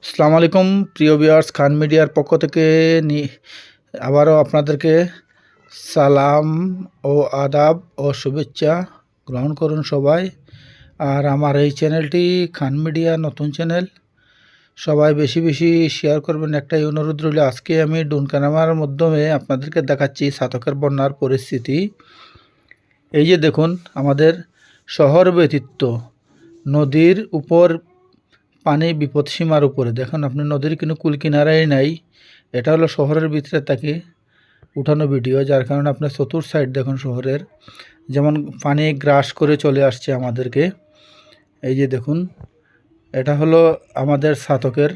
আসসালামু আলাইকুম প্রিয় ভিউয়ার্স, খান মিডিয়ার পক্ষ থেকে আবারও আপনাদেরকে সালাম ও আদাব ও শুভেচ্ছা গ্রহণ করুন সবাই। আর আমার এই চ্যানেলটি খান মিডিয়া নতুন চ্যানেল, সবাই বেশি বেশি শেয়ার করবেন একটাই অনুরোধ রইল। আজকে আমি ডুনকানামার মাধ্যমে আপনাদেরকে দেখাচ্ছি সাতকের বন্যার পরিস্থিতি। এই যে দেখুন, আমাদের শহর ব্যতীত নদীর উপর পানি বিপদসীমার উপরে, দেখুন আপনি নদীর কোনো কুল কিনারাই নাই। এটা হলো শহরের ভিতরে তাকে উঠানো ভিডিও, যার কারণে আপনার চতুর সাইড দেখুন শহরের যেমন পানি গ্রাস করে চলে আসছে আমাদেরকে। এই যে দেখুন, এটা হলো আমাদের সাতকের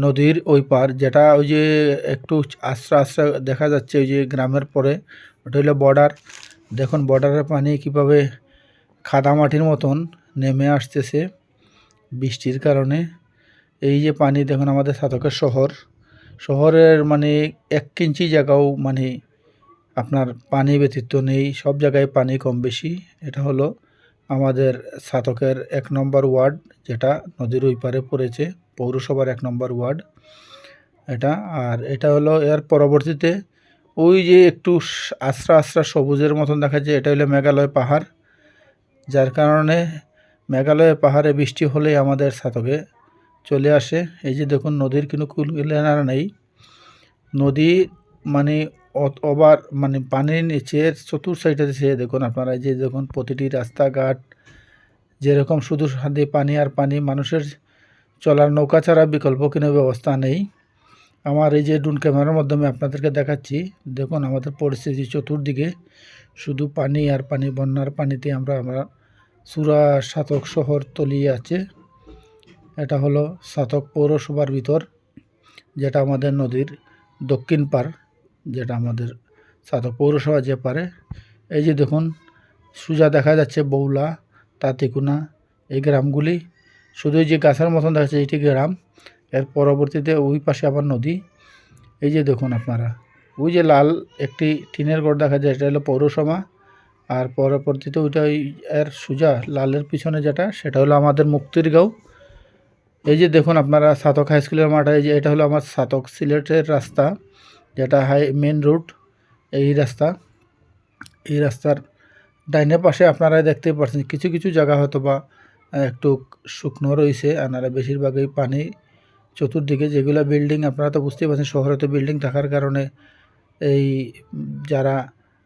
নদীর ওই পার, যেটা ওই যে একটু আস্তে আস্তে দেখা যাচ্ছে ওই যে গ্রামের পরে, ওটা হলো বর্ডার। দেখুন বর্ডারের পানি কীভাবে কাদামাটির মতন নেমে আসতেছে বৃষ্টির কারণে। এই যে পানি দেখুন, আমাদের সাতকের শহরের মানে 1 ইঞ্চি জায়গাও মানে আপনার পানি ব্যতীত নেই, সব জায়গায় পানি কম বেশি। এটা হলো আমাদের সাতকের 1 নম্বর ওয়ার্ড, যেটা নদীর ওই পারে পড়েছে, পৌরসভার 1 নম্বর ওয়ার্ড এটা। আর এটা হলো এর পরবর্তীতে ওই যে একটু আস্রা আস্রা সবুজের মতন দেখা যায়, এটা হলো মেঘালয় পাহাড়, যার কারণে মেঘালয় পাহাড়ে বৃষ্টি হলেই আমাদের সাতকে চলে আসে। এই যে দেখুন, নদীর কোনো কুল কিনারা নেই। নদী মানে ওভার মানে পানির নিচের চতুর সাইডে দেখুন আপনারা, এই যে দেখুন প্রতিটি রাস্তাঘাট যেরকম শুধু সাথে পানি আর পানি, মানুষের চলার নৌকা ছাড়া বিকল্প কোনো ব্যবস্থা নেই। আমার এই যে ড্রোন ক্যামেরার মাধ্যমে আপনাদেরকে দেখাচ্ছি, দেখুন আমাদের পরিস্থিতি চতুর্দিকে শুধু পানি আর পানি, বন্যার পানিতে আমরা চূড়া সাতক শহর তলিয়ে আছে। এটা হলো সাতক পৌরসভার ভিতর, যেটা আমাদের নদীর দক্ষিণ পার, যেটা আমাদের সাতক পৌরসভা যে পারে। এই যে দেখুন সোজা দেখা যাচ্ছে বৌলা, তাঁতিকুনা, এই গ্রামগুলি, শুধু এই যে গাছের মতন দেখা যাচ্ছে এইটি গ্রাম। এর পরবর্তীতে ওই পাশে আবার নদী। এই যে দেখুন আপনারা, ওই যে লাল একটি টিনের ঘর দেখা যায়, এটা হলো পৌরসভা। আর পরবর্তীতে ওইটা এর সোজা লালের পিছনে যেটা, সেটা হলো আমাদের মুক্তির গাঁও। এই যে দেখুন আপনারা সাতক হাই স্কুলের মাঠে, এই যে এটা হলো আমার সাতক সিলেটের রাস্তা, যেটা মেন রোড। এই রাস্তার ডাইনে পাশে আপনারা দেখতে পাচ্ছেন কিছু কিছু জায়গা হয়তো বা একটু শুকনো রয়েছে, আর বেশিরভাগই পানি চতুর্দিকে। যেগুলো বিল্ডিং, আপনারা তো বুঝতেই পারছেন শহরে তো বিল্ডিং থাকার কারণে এই যারা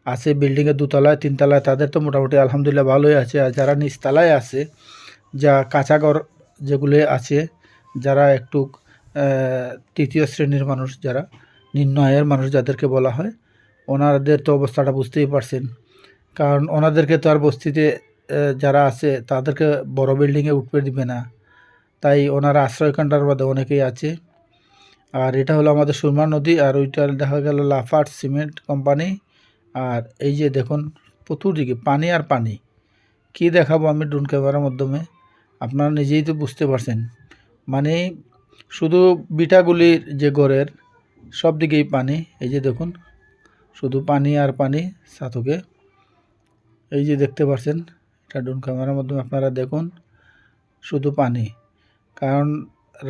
আছে বিল্ডিংয়ের 2 তলায় 3 তলায়, তাদের তো মোটামুটি আলহামদুলিল্লাহ ভালোই আছে। আর যারা নিচতলায় আছে, যা কাঁচা ঘর যেগুলো আছে, যারা একটু তৃতীয় শ্রেণীর মানুষ, যারা নিম্ন আয়ের মানুষ যাদেরকে বলা হয়, ওনাদের তো অবস্থাটা বুঝতেই পারছেন। কারণ ওনাদেরকে তো আর বস্তিতে যারা আছে তাদেরকে বড় বিল্ডিংয়ে উঠতে দিবে না, তাই ওনারা আশ্রয়কেন্দ্রের মধ্যে অনেকেই আছে। আর এটা হলো আমাদের সুরমা নদী, আর ওইটা দেখা গেল লাফার্জ সিমেন্ট কোম্পানি। আর এই যে দেখুন চতুর্দিকে পানি আর পানি, কি দেখাবো আমি ড্রোন ক্যামেরার মাধ্যমে, আপনারা নিজেই তো বুঝতে পারছেন। মানে শুধু বিটাগুলির যে গড়ের সব দিকেই পানি। এই যে দেখুন শুধু পানি আর পানি সাতকে, এই যে দেখতে পাচ্ছেন, এটা ড্রোন ক্যামেরার মাধ্যমে আপনারা দেখুন শুধু পানি। কারণ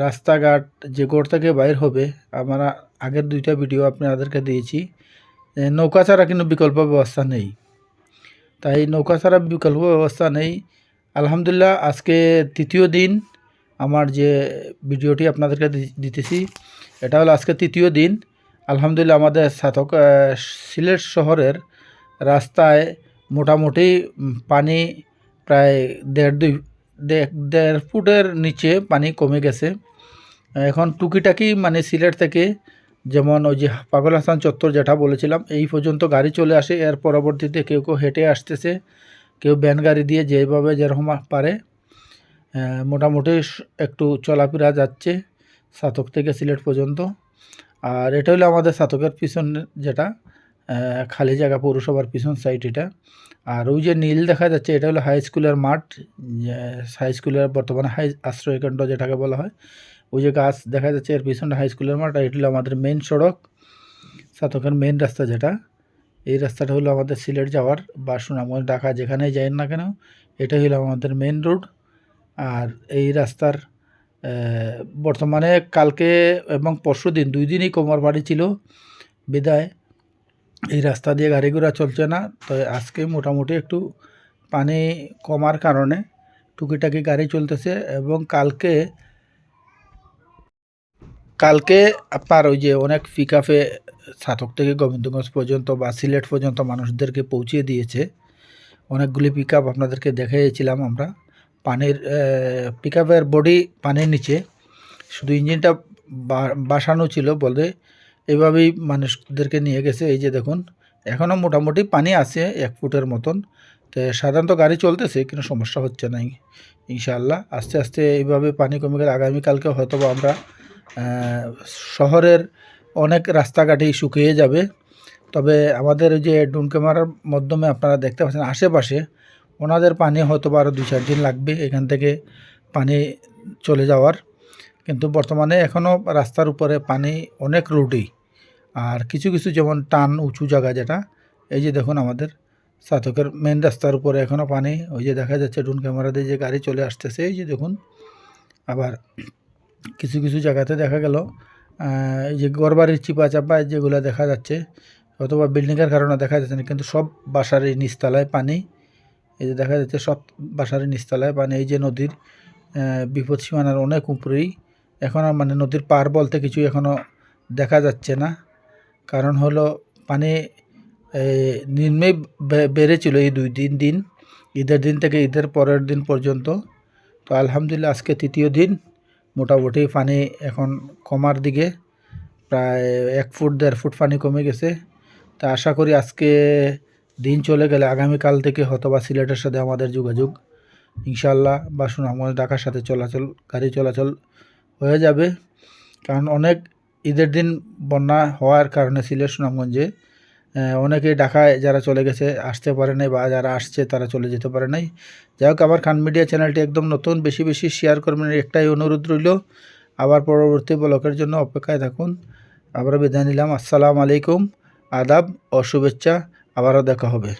রাস্তাঘাট যে গড় থেকে বাইর হবে, আমরা আগের 2টা ভিডিও আপনাদেরকে দিয়েছি, নৌকা ছাড়া কিন্তু বিকল্প ব্যবস্থা নেই। তাই নৌকা ছাড়া বিকল্প ব্যবস্থা নেই। আলহামদুলিল্লাহ আজকে 3য় দিন আমার যে ভিডিওটি আপনাদেরকে দিতেছি, এটা হলো আজকে 3য় দিন। আলহামদুলিল্লাহ আমাদের সাতক সিলেট শহরের রাস্তায় মোটামুটি পানি প্রায় 1.5 ফুটের নিচে পানি কমে গেছে। এখন টুকিটাকি মানে সিলেট থেকে, যেমন ওই যে পাগল হাসান চত্বর যেটা বলেছিলাম, এই পর্যন্ত গাড়ি চলে আসে। এর পরবর্তীতে কেউ কেউ হেঁটে আসতেছে, কেউ ভ্যান গাড়ি দিয়ে যেভাবে যেরকম পারে মোটামুটি একটু চলাফেরা যাচ্ছে সাতক থেকে সিলেট পর্যন্ত। আর এটা হলো আমাদের সাতকের পিছন, যেটা খালি জায়গা পৌরসভার পিছন সাইড এটা। আর ওই যে নীল দেখা যাচ্ছে, এটা হলো হাই স্কুলের মাঠ, হাই স্কুলের বর্তমানে হাই আশ্রয়কেন্দ্র যেটাকে বলা হয়। ওই যে গাছ দেখা যাচ্ছে এর পিছনে হাই স্কুলের মাঠ। আর এটা হলো আমাদের মেন সড়ক, সাতকের মেন রাস্তা যেটা। এই রাস্তাটা হলো আমাদের সিলেট যাওয়ার বা সুনামগঞ্জ ঢাকা যেখানেই যাই না কেন, এটা হলো আমাদের মেন রোড। আর এই রাস্তার বর্তমানে কালকে এবং পরশুদিন 2 দিনই কোমর বাড়ি ছিল বিদায় এই রাস্তা দিয়ে গাড়ি ঘোড়া চলছে না। তো আজকে মোটামুটি একটু পানি কমার কারণে টুকিটাকি গাড়ি চলতেছে। এবং কালকে আপনার ওই যে অনেক পিকআপে ছাতক থেকে গোবিন্দগঞ্জ পর্যন্ত বা সিলেট পর্যন্ত মানুষদেরকে পৌঁছিয়ে দিয়েছে। অনেকগুলি পিকআপ আপনাদেরকে দেখিয়েছিলাম আমরা। পানির পিকআপের বডি পানির নিচে, শুধু ইঞ্জিনটা বাসানো ছিল বলে এভাবেই মানুষদেরকে নিয়ে গেছে। এই যে দেখুন, এখনও মোটামুটি পানি আছে 1 ফুটের মতন। তো সাধারণত গাড়ি চলতেছে, কোনো সমস্যা হচ্ছে না ইনশাআল্লাহ। আস্তে আস্তে এইভাবে পানি কমে গেলে আগামীকালকে হয়তো আমরা শহরের অনেক রাস্তাঘাটেই শুকিয়ে যাবে। তবে আমাদের ওই যে ড্রোন ক্যামেরার মাধ্যমে আপনারা দেখতে পাচ্ছেন আশেপাশে ওনাদের পানি হয়তো আরও 2-4 দিন লাগবে এখান থেকে পানি চলে যাওয়ার। কিন্তু বর্তমানে এখনও রাস্তার উপরে পানি অনেক রোডেই, আর কিছু কিছু যেমন টান উঁচু জায়গা যেটা, এই যে দেখুন আমাদের ছাতকের মেন রাস্তার উপরে এখনও পানি। ওই যে দেখা যাচ্ছে ড্রোন ক্যামেরা দিয়ে যে গাড়ি চলে আসতেছে, এই যে দেখুন। আবার কিছু কিছু জায়গাতে দেখা গেল এই যে ঘরবাড়ির চিপা চাপা যেগুলো দেখা যাচ্ছে, অথবা বিল্ডিংয়ের কারণে দেখা যাচ্ছে না, কিন্তু সব বাসারই নিচতলায় পানি। এই যে দেখা যাচ্ছে সব বাসারই নিচতলায় পানি। এই যে নদীর বিপদ সীমানার অনেক উপরেই এখনও, মানে নদীর পার বলতে কিছু এখনও দেখা যাচ্ছে না। কারণ হলো পানি নিম্নেই বেড়েছিল এই 2-3 দিন, ঈদের দিন থেকে ঈদের পরের দিন পর্যন্ত। তো আলহামদুলিল্লাহ আজকে 3য় দিন, মোটামুটি পানি এখন কমার দিকে, প্রায় 1 ফুট 1.5 ফুট পানি কমে গেছে। তা আশা করি আজকে দিন চলে গেলে আগামীকাল থেকে হয়তো বা সিলেটের সাথে আমাদের যোগাযোগ ইনশাআল্লাহ বা সুনামগঞ্জ ঢাকার সাথে গাড়ি চলাচল হয়ে যাবে। কারণ অনেক ঈদের দিন বন্যা হওয়ার কারণে সিলেট সুনামগঞ্জে অনেকেই ঢাকায় যারা চলে গেছে আসতে পারে নাই, বা যারা আসছে তারা চলে যেতে পারে নাই। যাই হোক, আমার খান মিডিয়া চ্যানেলটি একদম নতুন, বেশি বেশি শেয়ার করবেন, একটাই অনুরোধ রইল। আবার পরবর্তী ব্লগের জন্য অপেক্ষায় থাকুন। আবারও বিদায় নিলাম। আসসালামু আলাইকুম, আদাব ও শুভেচ্ছা। আবারও দেখা হবে।